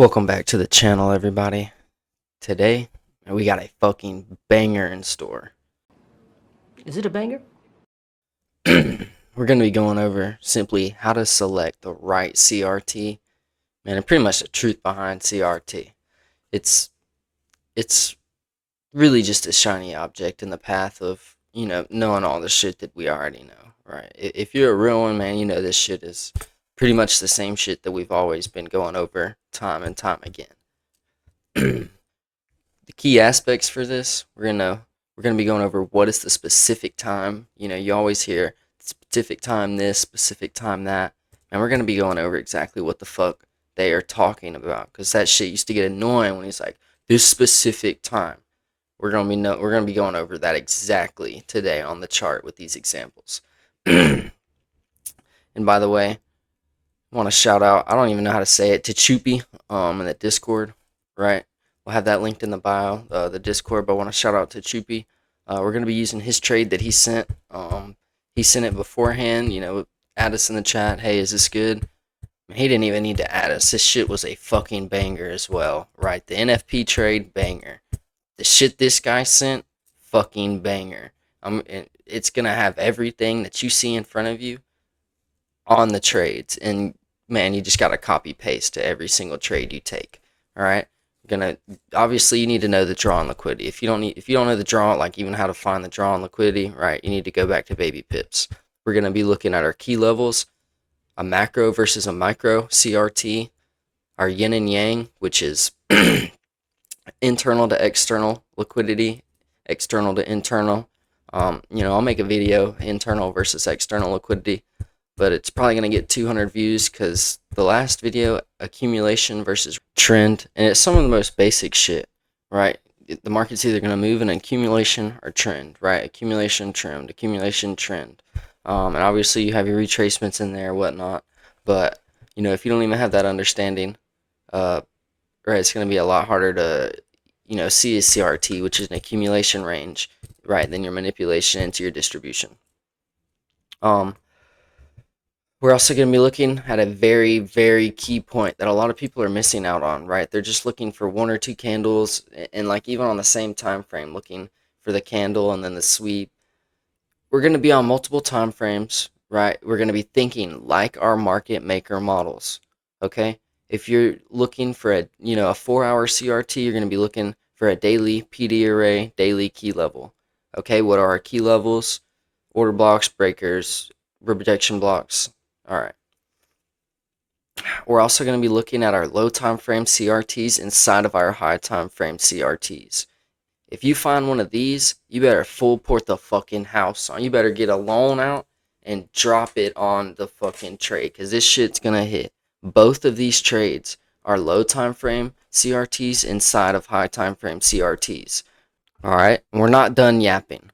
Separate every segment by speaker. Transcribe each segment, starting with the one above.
Speaker 1: Welcome back to the channel, everybody. Today, we got a fucking banger in store.
Speaker 2: Is it a banger?
Speaker 1: We're going to be going over simply how to select the right CRT, man, and pretty much the truth behind CRT. It's it's really just a shiny object in the path of, knowing all the shit that we already know, right? If you're a real one, man, you know this shit is pretty much the same shit that we've always been going over time and time again. The key aspects for this, we're gonna be going over what is the specific time. You always hear specific time this, specific time that, and we're gonna be going over exactly what the fuck they are talking about, because that shit used to get annoying when he's like this specific time. We're gonna be going over that exactly today on the chart with these examples. And by the way, I want to shout out, I don't even know how to say it, to Choopy in the Discord, right? We'll have that linked in the bio, the Discord, but I want to shout out to Choopy. We're going to be using his trade that he sent. He sent it beforehand, add us in the chat. Hey, is this good? He didn't even need to add us. This shit was a fucking banger as well, right? The NFP trade, banger. The shit this guy sent, fucking banger. It's going to have everything that you see in front of you on the trades, and man, you just got to copy paste to every single trade you take. All right, obviously you need to know the draw and liquidity. If you don't know the draw, like even how to find the draw and liquidity, right, you need to go back to baby pips. We're gonna be looking at our key levels, a macro versus a micro CRT, our yin and yang, which is internal to external liquidity, external to internal. I'll make a video internal versus external liquidity, but it's probably going to get 200 views because the last video, accumulation versus trend, and it's some of the most basic shit, right? The market's either going to move in accumulation or trend, right? Accumulation, trend, accumulation, trend. And obviously you have your retracements in there, whatnot, but if you don't even have that understanding, right, it's going to be a lot harder to see a CRT, which is an accumulation range, right, than your manipulation into your distribution. We're also going to be looking at a very, very key point that a lot of people are missing out on, right? They're just looking for one or two candles, and like even on the same time frame, looking for the candle and then the sweep. We're going to be on multiple time frames, right? We're going to be thinking like our market maker models, okay? If you're looking for a 4-hour CRT, you're going to be looking for a daily PD array, daily key level. Okay, what are our key levels? Order blocks, breakers, rejection blocks. All right. We're also going to be looking at our low time frame CRTs inside of our high time frame CRTs. If you find one of these, you better full port the fucking house on. You better get a loan out and drop it on the fucking trade, because this shit's going to hit. Both of these trades are low time frame CRTs inside of high time frame CRTs. All right. We're not done yapping.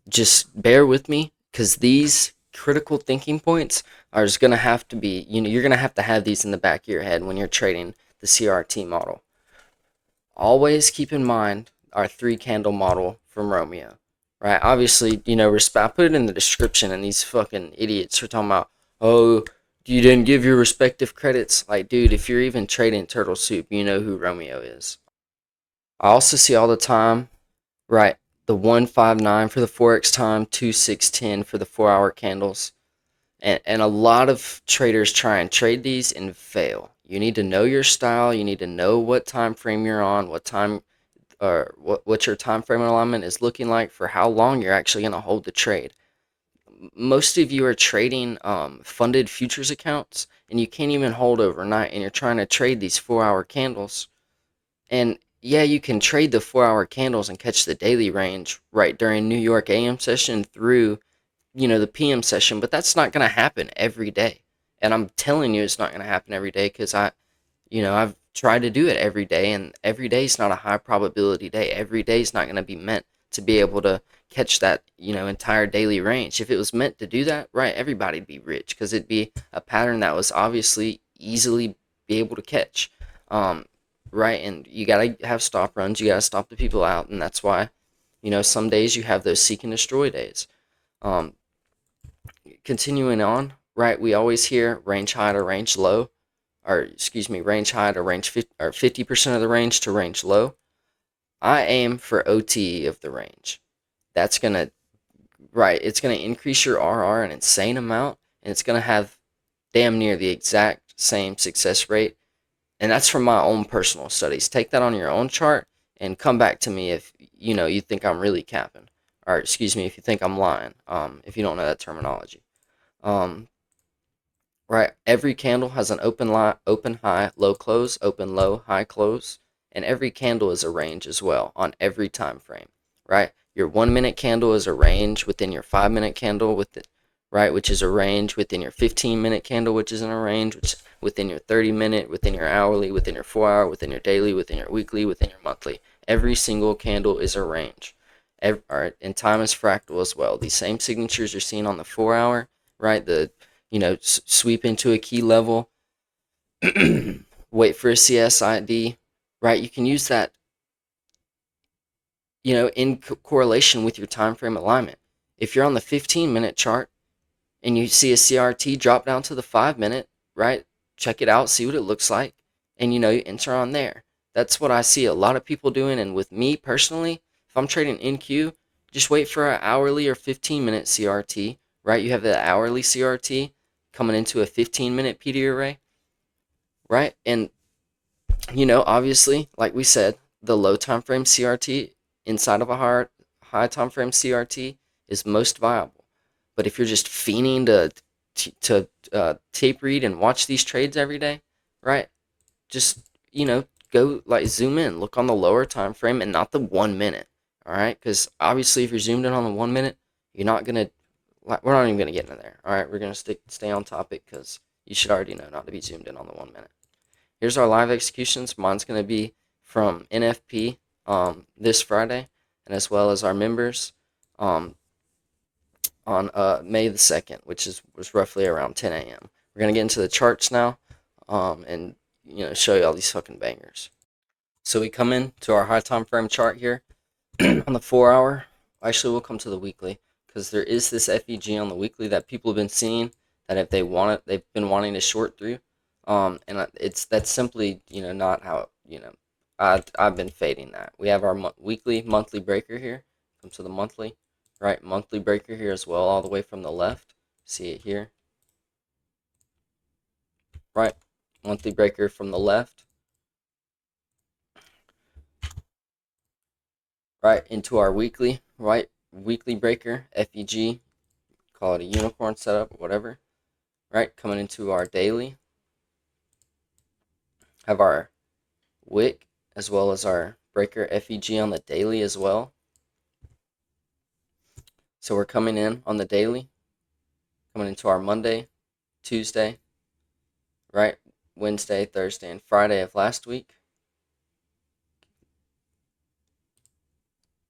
Speaker 1: Just bear with me, because these critical thinking points are just going to have to be, you're going to have these in the back of your head when you're trading the CRT model. Always keep in mind our 3-candle model from Romeo, right? Obviously, I put it in the description, and these fucking idiots are talking about, oh, you didn't give your respective credits. Like, dude, if you're even trading turtle soup, you know who Romeo is. I also see all the time, right, the 159 for the Forex time, 2610 for the 4-hour candles. And a lot of traders try and trade these and fail. You need to know your style. You need to know what time frame you're on, what time or what your time frame alignment is looking like for how long you're actually going to hold the trade. Most of you are trading funded futures accounts, and you can't even hold overnight, and you're trying to trade these 4-hour candles. And yeah, you can trade the 4-hour candles and catch the daily range right during New York AM session through, the PM session, but that's not going to happen every day. And I'm telling you, it's not going to happen every day, because I've tried to do it every day, and every day is not a high probability day. Every day is not going to be meant to be able to catch that, entire daily range. If it was meant to do that, right, everybody'd be rich, because it'd be a pattern that was obviously easily be able to catch. Right, and you gotta have stop runs. You gotta stop the people out, and that's why, some days you have those seek and destroy days. Continuing on, right, we always hear range high to range low. or excuse me, range high to range 50, or 50% of the range to range low. I aim for OTE of the range. That's gonna right. It's gonna increase your RR an insane amount, and it's gonna have damn near the exact same success rate. And that's from my own personal studies. Take that on your own chart and come back to me if you think I'm really capping, or excuse me, if you think I'm lying. If you don't know that terminology. Um, right. Every candle has an open high, low close, open low, high close, and every candle is a range as well on every time frame. Right. Your 1 minute candle is a range within your 5 minute candle right, which is a range within your 15-minute candle, which is in a range, which within your 30-minute, within your hourly, within your 4 hour, within your daily, within your weekly, within your monthly. Every single candle is a range. All right, and time is fractal as well. These same signatures you're seeing on the 4 hour, right? The sweep into a key level, wait for a CSID, right? You can use that, in correlation with your time frame alignment. If you're on the 15-minute chart and you see a CRT drop down to the 5 minute, right? Check it out, see what it looks like, and you enter on there. That's what I see a lot of people doing. And with me personally, if I'm trading NQ, just wait for an hourly or 15-minute CRT, right? You have the hourly CRT coming into a 15-minute PD array, right? And obviously, like we said, the low time frame CRT inside of a high time frame CRT is most viable. But if you're just fiending to tape read and watch these trades every day, right? Just go like zoom in, look on the lower time frame and not the 1 minute. All right, because obviously if you're zoomed in on the 1 minute, you're not gonna. We're not even gonna get into there. All right, we're gonna stay on topic because you should already know not to be zoomed in on the 1 minute. Here's our live executions. Mine's gonna be from NFP this Friday, and as well as our members um, on May the 2nd, which was roughly around 10 a.m. We're gonna get into the charts now, and show you all these fucking bangers. So we come in to our high time frame chart here on the 4 hour. Actually, we'll come to the weekly because there is this FEG on the weekly that people have been seeing that if they want it, they've been wanting to short through. And that's simply not how I've been fading that. We have our weekly monthly breaker here. Come to the monthly, right? Monthly breaker here as well, all the way from the left. See it here, right? Monthly breaker from the left, right into our weekly, right? Weekly breaker, FEG, call it a unicorn setup, whatever, right? Coming into our daily, have our wick as well as our breaker FEG on the daily as well. So we're coming in on the daily, coming into our Monday, Tuesday, right? Wednesday, Thursday, and Friday of last week.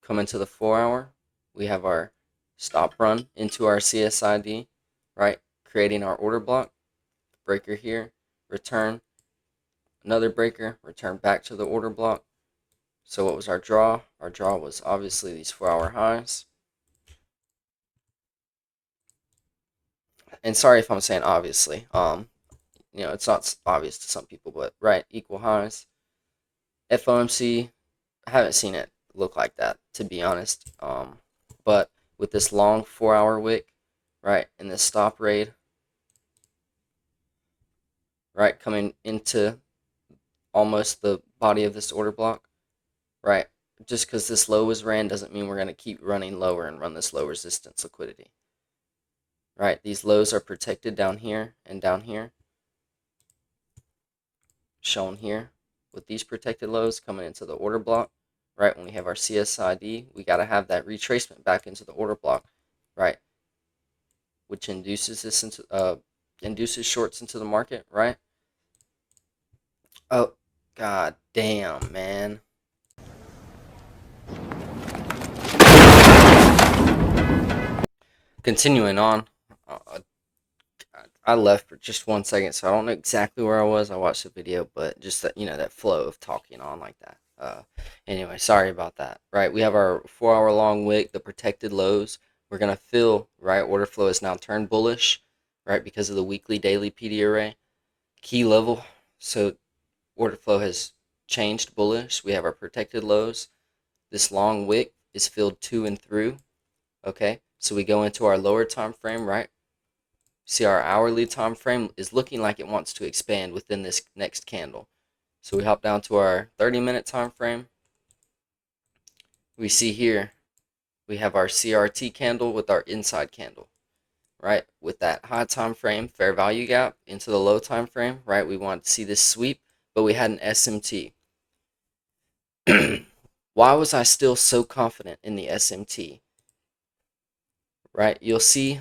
Speaker 1: Coming to the 4 hour, we have our stop run into our CSID, right? Creating our order block, breaker here, return, another breaker, return back to the order block. So what was our draw? Our draw was obviously these 4 hour highs. And sorry if I'm saying obviously. It's not obvious to some people, but right, equal highs. FOMC, I haven't seen it look like that, to be honest. But with this long 4 hour wick, right, and this stop raid, right, coming into almost the body of this order block, right? Just because this low was ran doesn't mean we're going to keep running lower and run this low resistance liquidity. Right, these lows are protected down here and down here, shown here with these protected lows coming into the order block. Right, when we have our CSID, we got to have that retracement back into the order block, right, which induces shorts into the market, right? Oh, god damn, man. Continuing on, I left for just 1 second, so I don't know exactly where I was. I watched the video, but just that that flow of talking on like that. Anyway, sorry about that. Right, we have our 4 hour long wick, the protected lows. We're gonna fill, right. Order flow is now turned bullish, right, because of the weekly daily PD array. Key level So order flow has changed bullish. We have our protected lows. This long wick is filled to and through. Okay, so we go into our lower time frame, right? See, our hourly time frame is looking like it wants to expand within this next candle. So we hop down to our 30-minute time frame. We see here we have our CRT candle with our inside candle, right? With that high time frame fair value gap into the low time frame, right? We want to see this sweep, but we had an SMT. Why was I still so confident in the SMT? Right? You'll see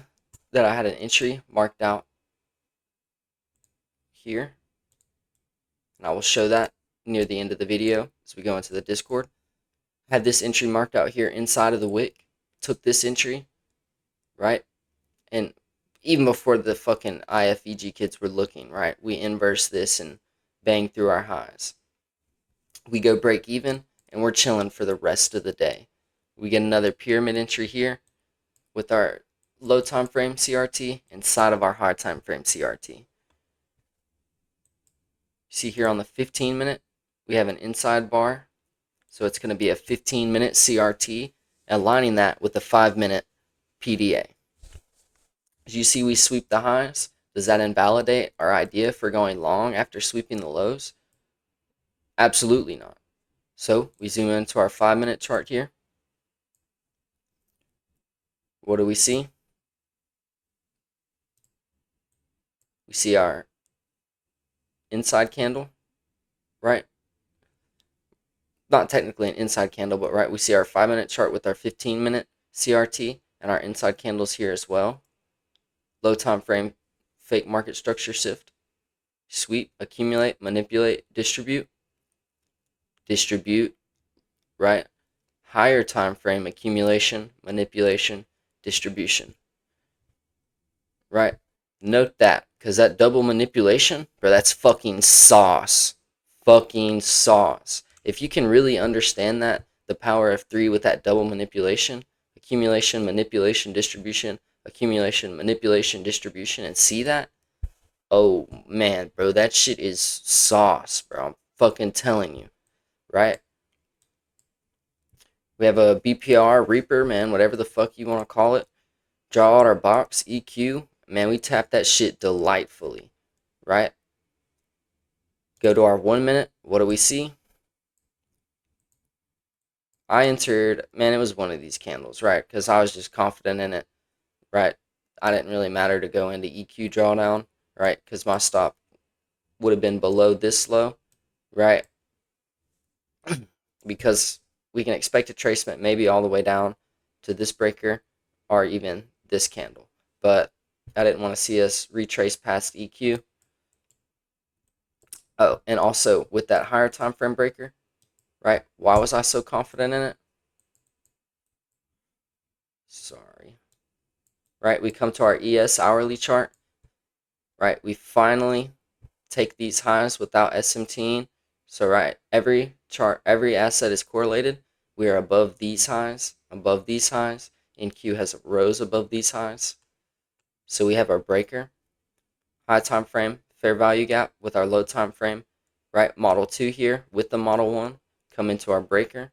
Speaker 1: that I had an entry marked out here, and I will show that near the end of the video as we go into the Discord. Had this entry marked out here inside of the wick, took this entry, right? And even before the fucking IFEG kids were looking, right? We inverse this and bang through our highs. We go break even, and we're chilling for the rest of the day. We get another pyramid entry here with our low time frame CRT inside of our high time frame CRT. See here on the 15-minute, we have an inside bar. So it's going to be a 15-minute CRT, aligning that with the 5-minute PDA. As you see, we sweep the highs. Does that invalidate our idea for going long after sweeping the lows? Absolutely not. So we zoom into our 5-minute chart here. What do we see? We see our inside candle, right? Not technically an inside candle, but right, we see our 5-minute chart with our 15-minute CRT and our inside candles here as well. Low time frame, fake market structure shift, sweep, accumulate, manipulate, distribute, right? Higher time frame, accumulation, manipulation, distribution, right? Note that, because that double manipulation, bro, that's fucking sauce. Fucking sauce. If you can really understand that, the power of three with that double manipulation, accumulation, manipulation, distribution, accumulation, manipulation, distribution, and see that, oh man, bro, that shit is sauce, bro. I'm fucking telling you, right? We have a BPR, Reaper, man, whatever the fuck you want to call it. Draw out our box, EQ. Man, we tap that shit delightfully, right? Go to our 1 minute. What do we see? I entered, man, it was one of these candles, right? Because I was just confident in it, right? I didn't really matter to go into EQ drawdown, right? Because my stop would have been below this low, right? Because we can expect a tracement maybe all the way down to this breaker or even this candle. But I didn't want to see us retrace past EQ. Oh, and also with that higher time frame breaker, right? Why was I so confident in it? Sorry. Right, we come to our ES hourly chart. Right, we finally take these highs without SMTing. So right, every chart, every asset is correlated. We are above these highs, and Q has rose above these highs. So we have our breaker, high time frame, fair value gap with our low time frame, right? Model 2 here with the model 1 come into our breaker.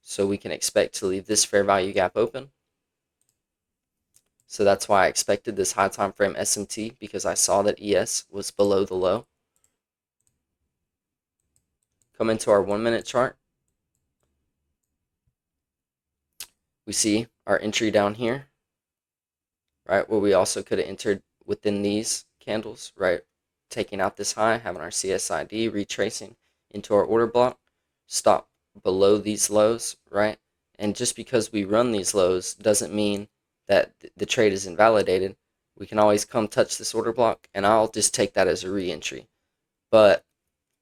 Speaker 1: So we can expect to leave this fair value gap open. So that's why I expected this high time frame SMT, because I saw that ES was below the low. Come into our 1-minute chart. We see our entry down here, right, where we also could have entered within these candles, right, taking out this high, having our CSID, retracing into our order block, stop below these lows, right? And just because we run these lows doesn't mean that the trade is invalidated. We can always come touch this order block, and I'll just take that as a re-entry. But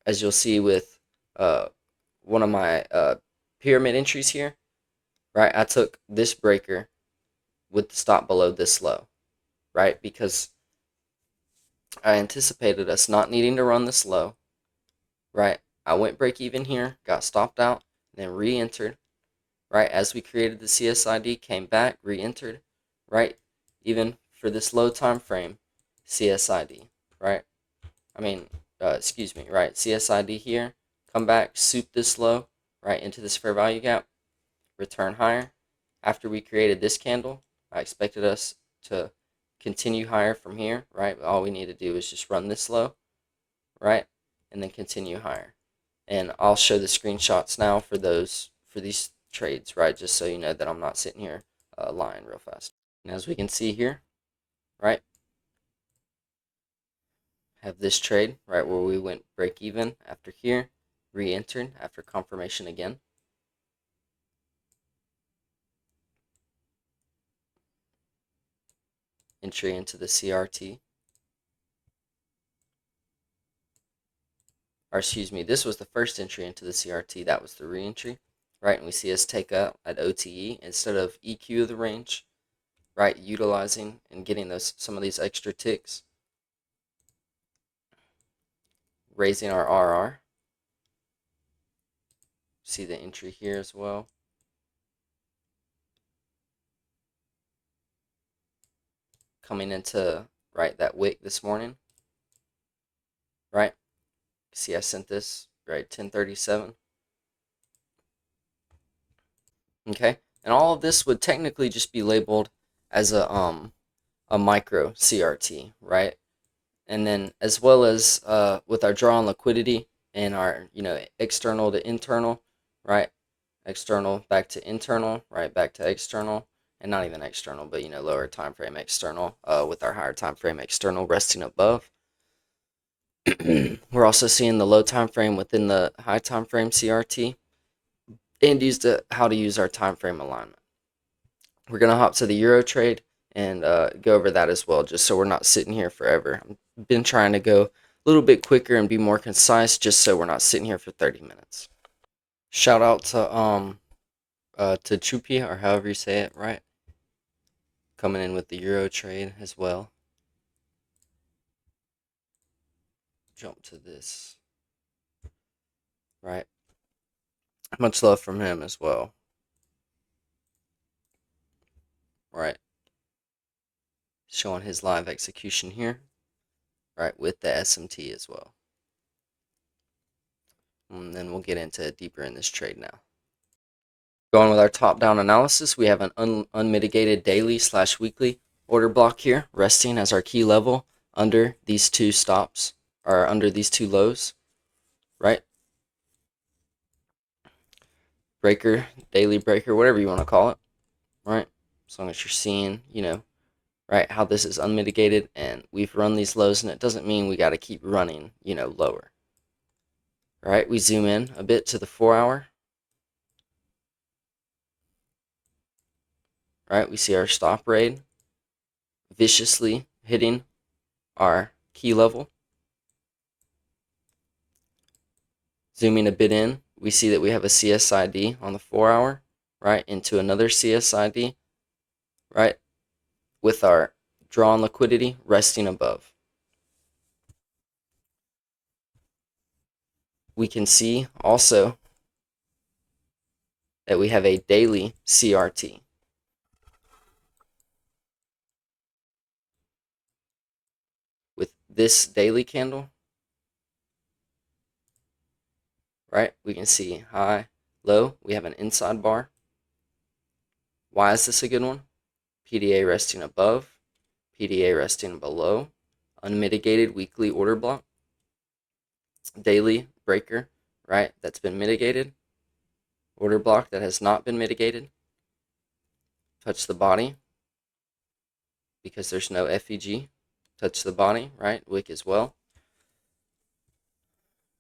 Speaker 1: as you'll see with one of my pyramid entries here, right, I took this breaker with the stop below this low, right, because I anticipated us not needing to run this low, right? I went break even here, got stopped out, then re-entered, right? As we created the CSID, came back, re-entered, right? Even for this low time frame, CSID, right? I mean, right, CSID here, come back, soup this low, right, into this fair value gap, return higher. After we created this candle, I expected us to continue higher from here, right? All we need to do is just run this low, right, and then continue higher. And I'll show the screenshots now for these trades, right, just so you know that I'm not sitting here lying real fast. And as we can see here, right, have this trade, right, where we went break even after here, re-entered after confirmation again. Entry into the CRT. Or excuse me, this was the first entry into the CRT. That was the re-entry, right? And we see us take out at OTE instead of EQ of the range, right? Utilizing and getting some of these extra ticks, raising our RR. See the entry here as well. Coming into, right, that wick this morning, right? See, I sent this, right, 1037. Okay, and all of this would technically just be labeled as a micro CRT, right? And then as well as with our draw on liquidity and our external to internal, right? External back to internal, right? Back to external, and not even external, but lower time frame external with our higher time frame external resting above. We're also seeing the low time frame within the high time frame CRT, and how to use our time frame alignment. We're gonna hop to the Euro trade and go over that as well, just so we're not sitting here forever. I've been trying to go a little bit quicker and be more concise, just so we're not sitting here for 30 minutes. Shout out to Chupi, or however you say it, right? Coming in with the Euro trade as well. Jump to this, right? Much love from him as well, right? Showing his live execution here, right, with the SMT as well. And then we'll get into deeper in this trade now. Going with our top-down analysis, we have an unmitigated daily/weekly order block here, resting as our key level under these two stops, or under these two lows, right? Breaker, daily breaker, whatever you want to call it, right? As long as you're seeing, right, how this is unmitigated, and we've run these lows, and it doesn't mean we got to keep running, lower. All right, we zoom in a bit to the 4-hour. Right, we see our stop rate viciously hitting our key level. Zooming a bit in, we see that we have a CSID on the 4-hour, right, into another CSID, right, with our drawn liquidity resting above. We can see also that we have a daily CRT. With this daily candle, right, we can see high, low. We have an inside bar. Why is this a good one? PDA resting above, PDA resting below, unmitigated weekly order block, daily breaker, right, that's been mitigated, order block that has not been mitigated, touch the body because there's no FEG, touch the body, right, wick as well.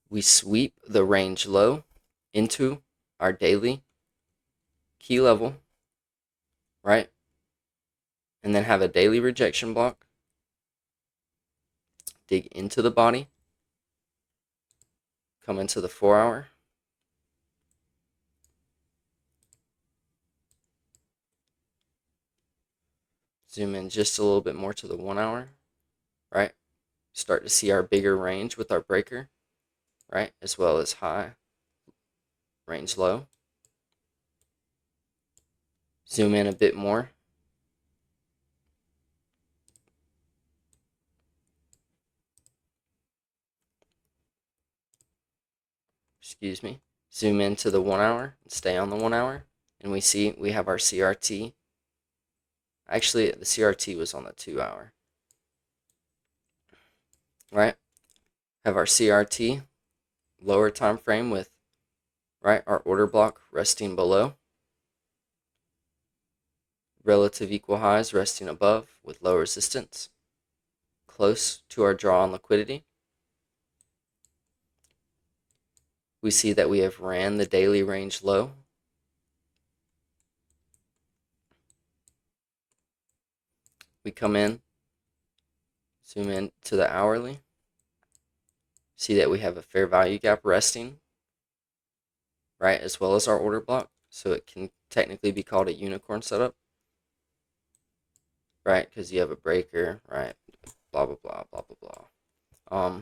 Speaker 1: We sweep the range low into our daily key level, right, and then have a daily rejection block, dig into the body, come into the 4-hour, zoom in just a little bit more to the 1-hour, right, start to see our bigger range with our breaker, right, as well as high, range low. Zoom in a bit more. excuse me, zoom into the 1 hour and stay on the 1 hour, and we see we have our CRT. Actually, the CRT was on the 2 hour, right? Have our CRT lower time frame with, right, our order block resting below, relative equal highs resting above with low resistance, close to our draw on liquidity. We see that we have ran the daily range low. We come in, zoom in to the hourly, see that we have a fair value gap resting, right, as well as our order block, so it can technically be called a unicorn setup, right, because you have a breaker, right, blah, blah, blah, blah, blah, blah.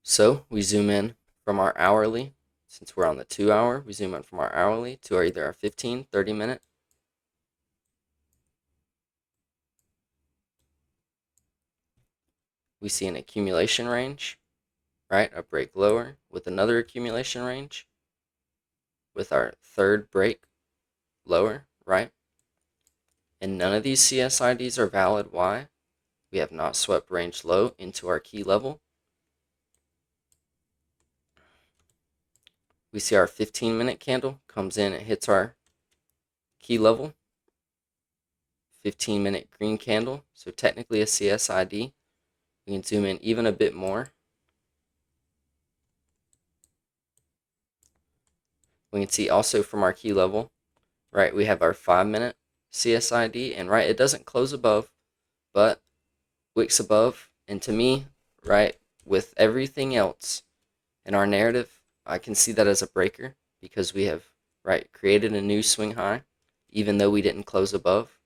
Speaker 1: So we zoom in from our hourly, since we're on the 2 hour, we zoom in from our hourly to either our 15, 30 minute. We see an accumulation range, right, a break lower with another accumulation range with our third break lower, right? And none of these CSIDs are valid. Why? We have not swept range low into our key level. We see our 15-minute candle comes in and hits our key level. 15-minute green candle, so technically a CSID. We can zoom in even a bit more. We can see also from our key level, right, we have our 5-minute CSID, and right, it doesn't close above, but wicks above. And to me, right, with everything else in our narrative, I can see that as a breaker because we have, right, created a new swing high, even though we didn't close above.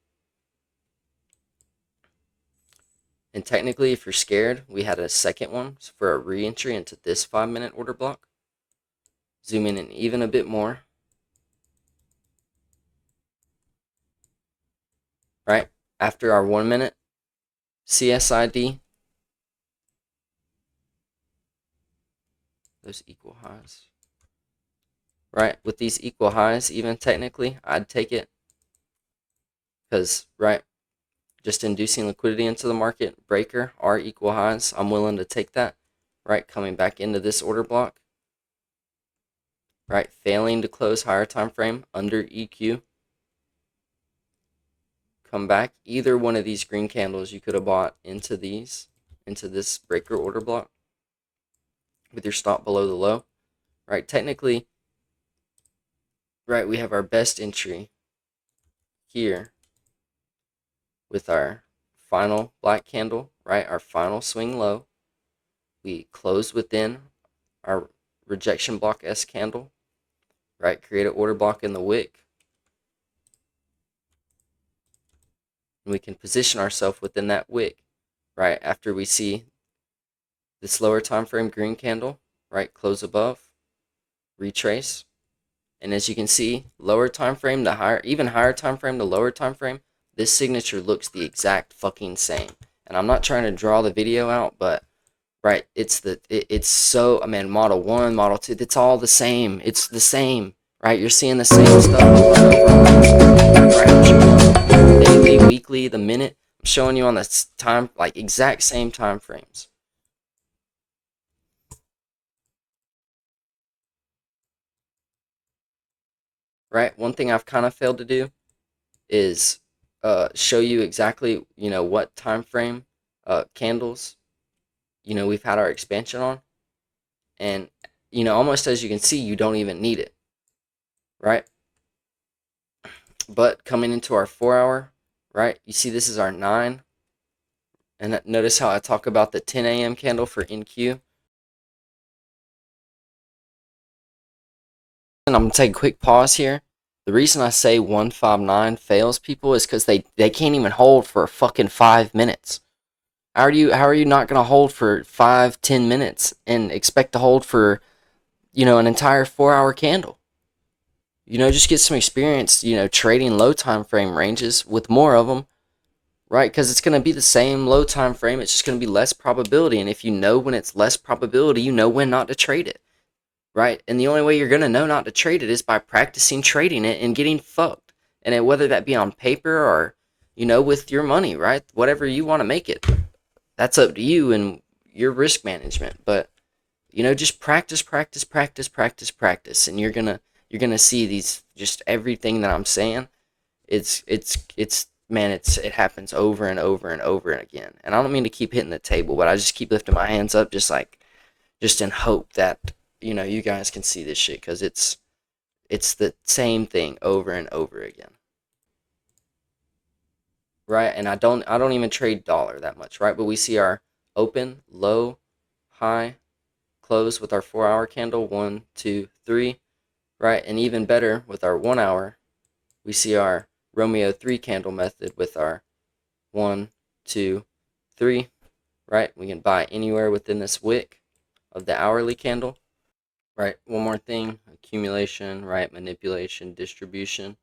Speaker 1: And technically, if you're scared, we had a second one for a re-entry into this 5-minute order block. Zoom in even a bit more. Right, after our 1-minute CSID, those equal highs. Right, with these equal highs, even technically, I'd take it. Because, right, just inducing liquidity into the market, breaker, are equal highs. I'm willing to take that. Right, coming back into this order block. Right, failing to close higher time frame under EQ. Come back. Either one of these green candles you could have bought into this breaker order block with your stop below the low. Right, technically, right, we have our best entry here with our final black candle, right, our final swing low. We close within our rejection block S candle, right, create an order block in the wick. And we can position ourselves within that wick, right, after we see this lower time frame green candle, right, close above, retrace. And as you can see, lower time frame to higher, even higher time frame to lower time frame, this signature looks the exact fucking same. And I'm not trying to draw the video out, but right, it's so, I mean, model 1, model 2, it's all the same. It's the same, right? You're seeing the same stuff over and over. Right, I'm showing you daily, weekly, the minute. I'm showing you on the time, like exact same time frames. Right, one thing I've kind of failed to do is show you exactly, what time frame candles, we've had our expansion on. And, almost as you can see, you don't even need it, right? But coming into our 4 hour, right, you see this is our 9. And notice how I talk about the 10 a.m. candle for NQ. And I'm going to take a quick pause here. The reason I say 159 fails people is because they can't even hold for fucking 5 minutes. How are you not gonna hold for 5-10 minutes and expect to hold for an entire 4 hour candle? Just get some experience trading low time frame ranges with more of them, right? Because it's going to be the same low time frame. It's just going to be less probability. And if you know when it's less probability, you know when not to trade it, right? And the only way you're going to know not to trade it is by practicing trading it and getting fucked. And whether that be on paper or, with your money, right? Whatever you want to make it, that's up to you and your risk management. But, just practice, practice, practice, practice, practice. And you're gonna see these, just everything that I'm saying. It's man, it happens over and over and over again. And I don't mean to keep hitting the table, but I just keep lifting my hands up, just in hope that you guys can see this shit, because it's the same thing over and over again, right? And I don't even trade dollar that much, right? But we see our open, low, high, close with our 4 hour candle, 1, 2, 3, right? And even better with our 1 hour, we see our Romeo 3 candle method with our 1, 2, 3, right? We can buy anywhere within this wick of the hourly candle, right? One more thing, accumulation, right? Manipulation, distribution,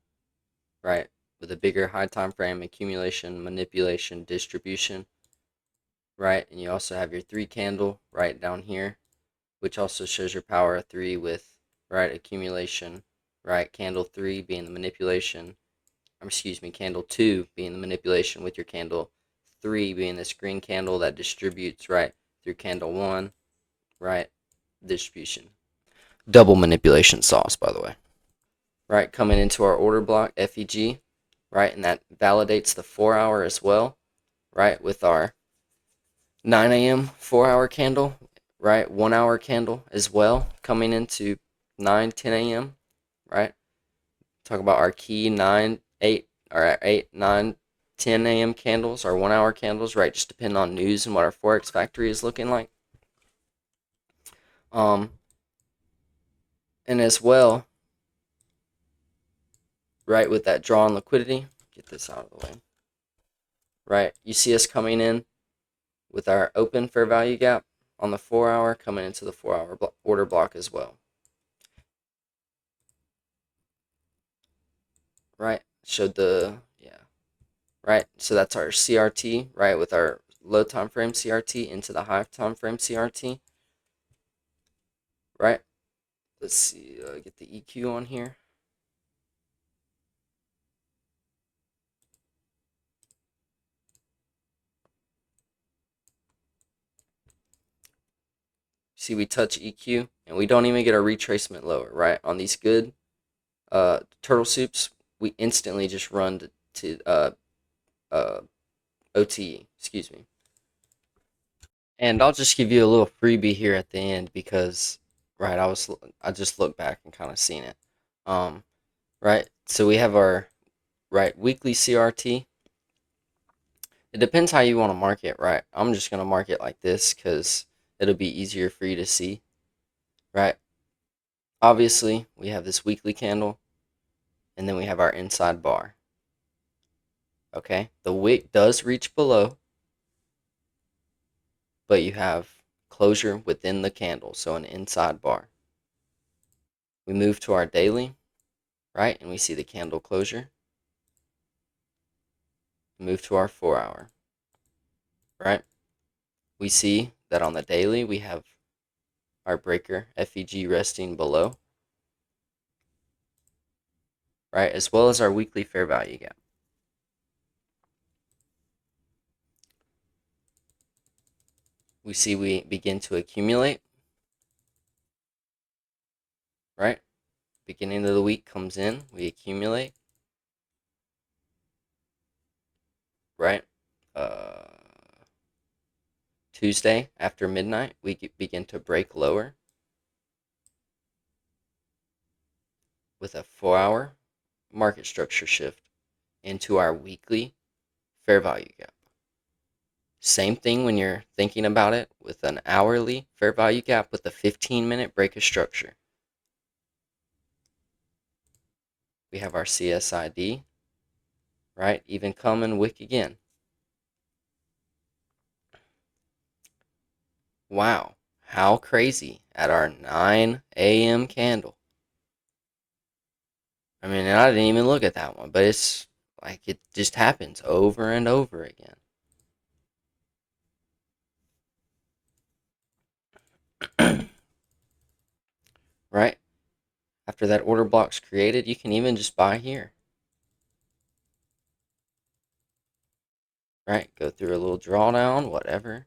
Speaker 1: right? With a bigger high time frame, accumulation, manipulation, distribution, right? And you also have your 3 candle right down here, which also shows your power of 3 with, right, accumulation, right? Candle 3 being the manipulation, excuse me, candle 2 being the manipulation, with your candle 3 being this green candle that distributes, right, through candle 1, right, distribution. Double manipulation sauce, by the way. Right, coming into our order block, FEG, right, and that validates the 4 hour as well, right, with our 9 a.m. 4 hour candle, right, 1 hour candle as well, coming into 9, 10 a.m., right. Talk about our key 9, 8, or 8, 9, 10 a.m. candles, our 1 hour candles, right, just depending on news and what our Forex factory is looking like. Um, and as well, right, with that draw on liquidity, get this out of the way, right, you see us coming in with our open fair value gap on the 4 hour, coming into the 4 hour order block as well, right, showed yeah, right, so that's our CRT, right, with our low time frame CRT into the high time frame CRT, right. Let's see, get the EQ on here. See, we touch EQ and we don't even get our retracement lower, right? On these good turtle soups, we instantly just run to uh, OTE, excuse me. And I'll just give you a little freebie here at the end because, right, I just looked back and kind of seen it. Um, right, so we have our, right, weekly CRT. It depends how you want to mark it, right? I'm just gonna mark it like this because it'll be easier for you to see, right? Obviously, we have this weekly candle, and then we have our inside bar. Okay, the wick does reach below, but you have closure within the candle, so an inside bar. We move to our daily, right, and we see the candle closure. Move to our 4 hour, right? We see that on the daily we have our breaker FEG resting below, right, as well as our weekly fair value gap. We see we begin to accumulate, right? Beginning of the week comes in, we accumulate, right? Tuesday after midnight, we begin to break lower with a 4 hour market structure shift into our weekly fair value gap. Same thing when you're thinking about it with an hourly fair value gap with a 15-minute break of structure. We have our CSID, right? Even come and wick again. Wow, how crazy at our 9 a.m. candle. I mean, and I didn't even look at that one, but it's Like it just happens over and over again. Right? After that order block's created, you can even just buy here. Right? Go through a little drawdown, whatever.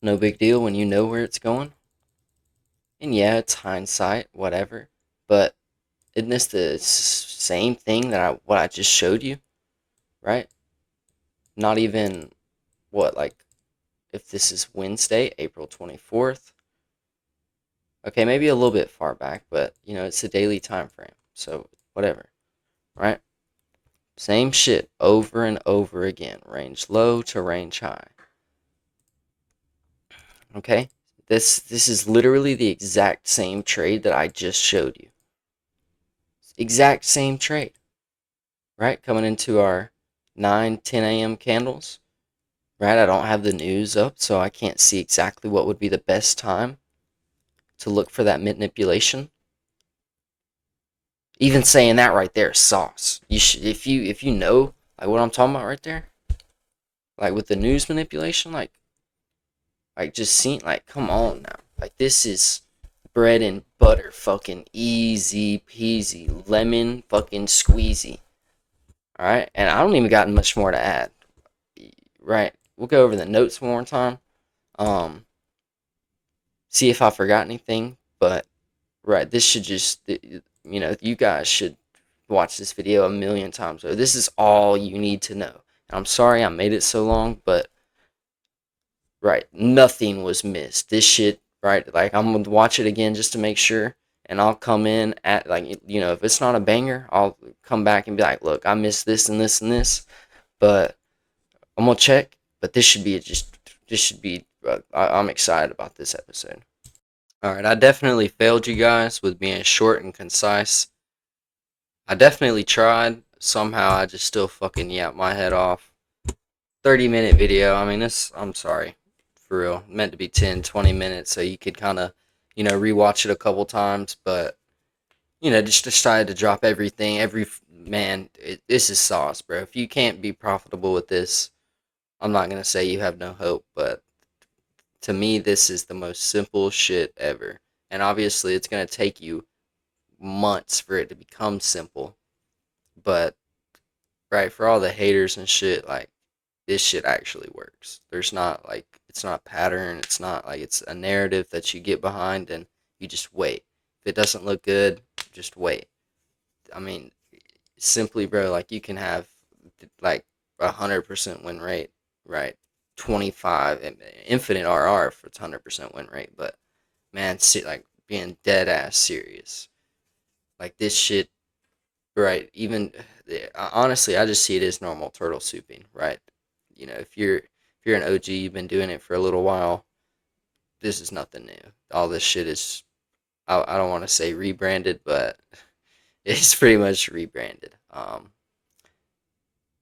Speaker 1: No big deal when you know where it's going. And yeah, it's hindsight, whatever. But isn't this the same thing that what I just showed you? Right? Not even what, like, if this is Wednesday, April 24th. Okay, maybe a little bit far back, but it's a daily time frame. So whatever, right? Same shit over and over again. Range low to range high. Okay? This is literally the exact same trade that I just showed you. Exact same trade. Right? Coming into our 9, 10 a.m. candles. Right? I don't have the news up, so I can't see exactly what would be the best time to look for that manipulation. Even saying that right there is sauce. You should, if you know like what I'm talking about right there, like with the news manipulation, like just seeing, like, come on now, like this is bread and butter, fucking easy peasy, lemon fucking squeezy. All right, and I don't even got much more to add. Right, we'll go over the notes one more time. Um, see if I forgot anything, but right, this should just you guys should watch this video a million times. So this is all you need to know. And I'm sorry I made it so long, but right, nothing was missed. This shit, right, like I'm gonna watch it again just to make sure, and I'll come in at, like, if it's not a banger, I'll come back and be like, look, I missed this and this and this, but I'm gonna check. But this should be. I'm excited about this episode. All right, I definitely failed you guys with being short and concise. I definitely tried. Somehow I just still fucking yapped my head off. 30-minute video. I mean, I'm sorry. For real. Meant to be 10, 20 minutes so you could kind of, rewatch it a couple times. But, just decided to drop everything. Man, this is sauce, bro. If you can't be profitable with this, I'm not going to say you have no hope. But to me, this is the most simple shit ever. And obviously, it's going to take you months for it to become simple. But right, for all the haters and shit, like, this shit actually works. There's not, like, it's not a pattern. It's not like it's a narrative that you get behind and you just wait. If it doesn't look good, just wait. I mean, simply, bro, like, you can have like 100% win rate, right? 25 infinite RR for 100% win rate, but man, see, like, being dead ass serious. Like, this shit, right? Even honestly, I just see it as normal turtle souping, right? If you're an OG, you've been doing it for a little while. This is nothing new. All this shit is, I don't want to say rebranded, but it's pretty much rebranded.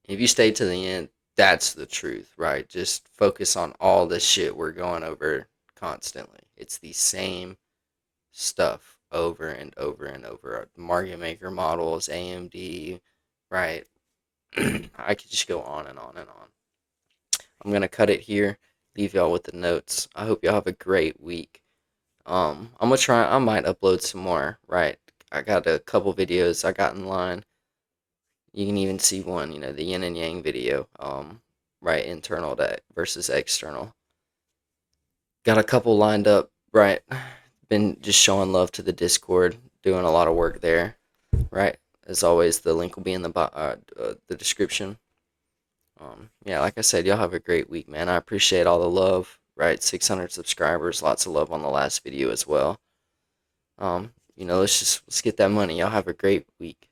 Speaker 1: If you stay to the end, that's the truth, right? Just focus on all the shit we're going over constantly. It's the same stuff over and over and over. Market maker models, AMD, right? I could just go on and on and on. I'm gonna cut it here. Leave y'all with the notes. I hope y'all have a great week. I'm gonna try. I might upload some more. Right. I got a couple videos I got in line. You can even see one. The yin and yang video. Right. Internal to versus external. Got a couple lined up. Right. Been just showing love to the Discord. Doing a lot of work there. Right. As always, the link will be in the description. Yeah, like I said, y'all have a great week, man. I appreciate all the love. Right, 600 subscribers, lots of love on the last video as well. Let's get that money. Y'all have a great week.